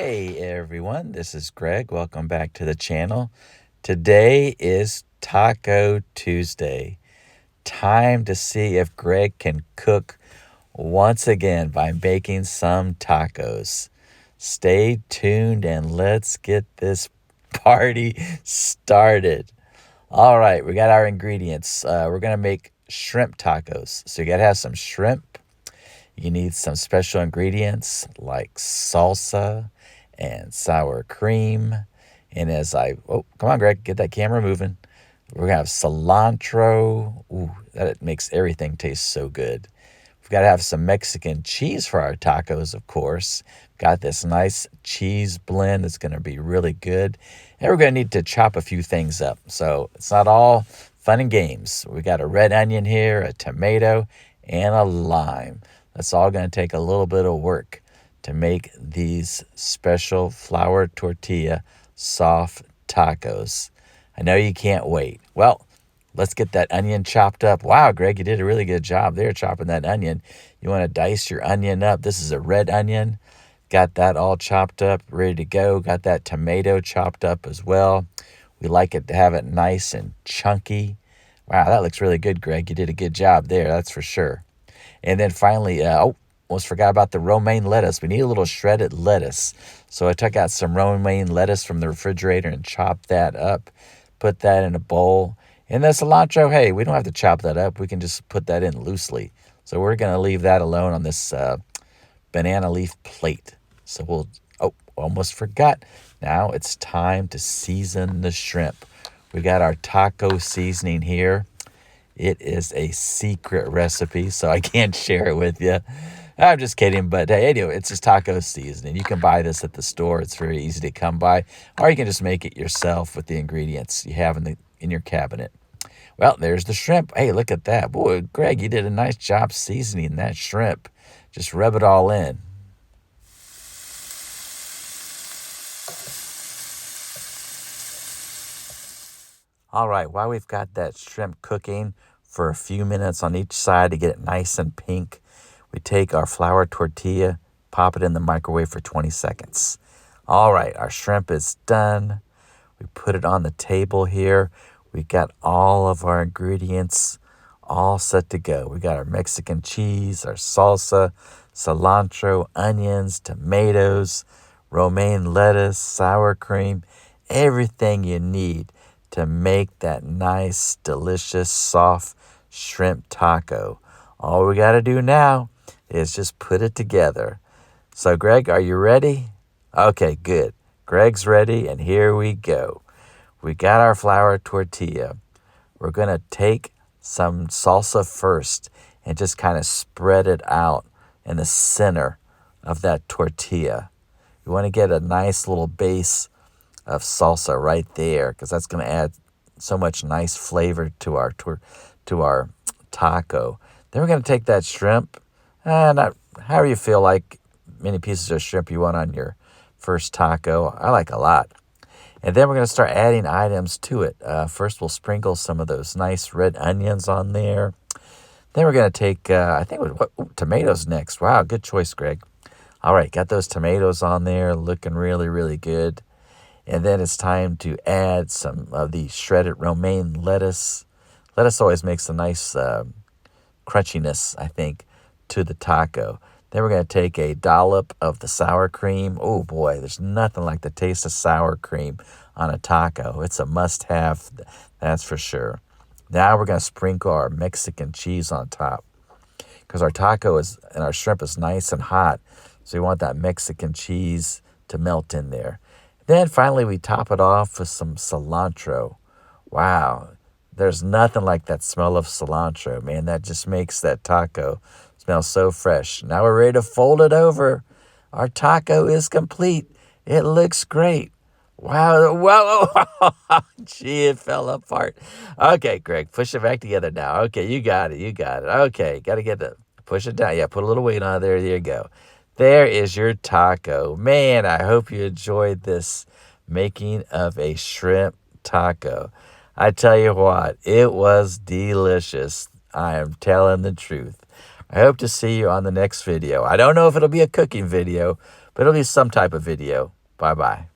Hey everyone, this is Greg. Welcome back to the channel. Today is Taco Tuesday. Time to see if Greg can cook once again by making some tacos. Stay tuned and let's get this party started. All right, we got our ingredients. We're going to make shrimp tacos. So you got to have some shrimp. You need some special ingredients like salsa and sour cream. And come on, Greg, get that camera moving. We're going to have cilantro. Ooh, that makes everything taste so good. We've got to have some Mexican cheese for our tacos, of course. Got this nice cheese blend that's going to be really good. And we're going to need to chop a few things up. So it's not all fun and games. We got a red onion here, a tomato, and a lime. That's all going to take a little bit of work to make these special flour tortilla soft tacos. I know you can't wait. Well, let's get that onion chopped up. Wow, Greg, you did a really good job there chopping that onion. You want to dice your onion up. This is a red onion. Got that all chopped up, ready to go. Got that tomato chopped up as well. We like it to have it nice and chunky. Wow, that looks really good, Greg. You did a good job there, that's for sure. And then finally, almost forgot about the romaine lettuce. We need a little shredded lettuce. So I took out some romaine lettuce from the refrigerator and chopped that up, put that in a bowl. And the cilantro, hey, we don't have to chop that up. We can just put that in loosely. So we're going to leave that alone on this banana leaf plate. So almost forgot. Now it's time to season the shrimp. We got our taco seasoning here. It is a secret recipe, so I can't share it with you. I'm just kidding, but hey, anyway, it's just taco seasoning. You can buy this at the store. It's very easy to come by, or you can just make it yourself with the ingredients you have in your cabinet. Well, there's the shrimp. Hey, look at that. Boy, Greg, you did a nice job seasoning that shrimp. Just rub it all in. All right, while we've got that shrimp cooking for a few minutes on each side to get it nice and pink, we take our flour tortilla, pop it in the microwave for 20 seconds. All right, our shrimp is done. We put it on the table here. We got all of our ingredients all set to go. We got our Mexican cheese, our salsa, cilantro, onions, tomatoes, romaine lettuce, sour cream, everything you need to make that nice, delicious, soft shrimp taco. All we got to do now is just put it together. So, Greg, are you ready? Okay, good. Greg's ready, and here we go. We got our flour tortilla. We're going to take some salsa first and just kind of spread it out in the center of that tortilla. You want to get a nice little base of salsa right there because that's going to add so much nice flavor to our taco. Then we're going to take that shrimp, not however you feel like many pieces of shrimp you want on your first taco. I like a lot. And then we're going to start adding items to it. First, we'll sprinkle some of those nice red onions on there. Then we're going to take, tomatoes next. Wow, good choice, Greg. All right, got those tomatoes on there, looking really, really good. And then it's time to add some of the shredded romaine lettuce. Lettuce always makes a nice crunchiness, I think, to the taco. Then we're going to take a dollop of the sour cream. Oh boy, there's nothing like the taste of sour cream on a taco. It's a must-have, that's for sure. Now we're going to sprinkle our Mexican cheese on top because our taco and our shrimp is nice and hot. So we want that Mexican cheese to melt in there. Then finally we top it off with some cilantro. Wow, there's nothing like that smell of cilantro, man. That just makes that taco smell so fresh. Now we're ready to fold it over. Our taco is complete. It looks great. Wow, whoa, gee, it fell apart. Okay, Greg, push it back together now. Okay, you got it. Okay, got to push it down. Yeah, put a little weight on it. There you go. There is your taco. Man, I hope you enjoyed this making of a shrimp taco. I tell you what, it was delicious. I am telling the truth. I hope to see you on the next video. I don't know if it'll be a cooking video, but it'll be some type of video. Bye-bye.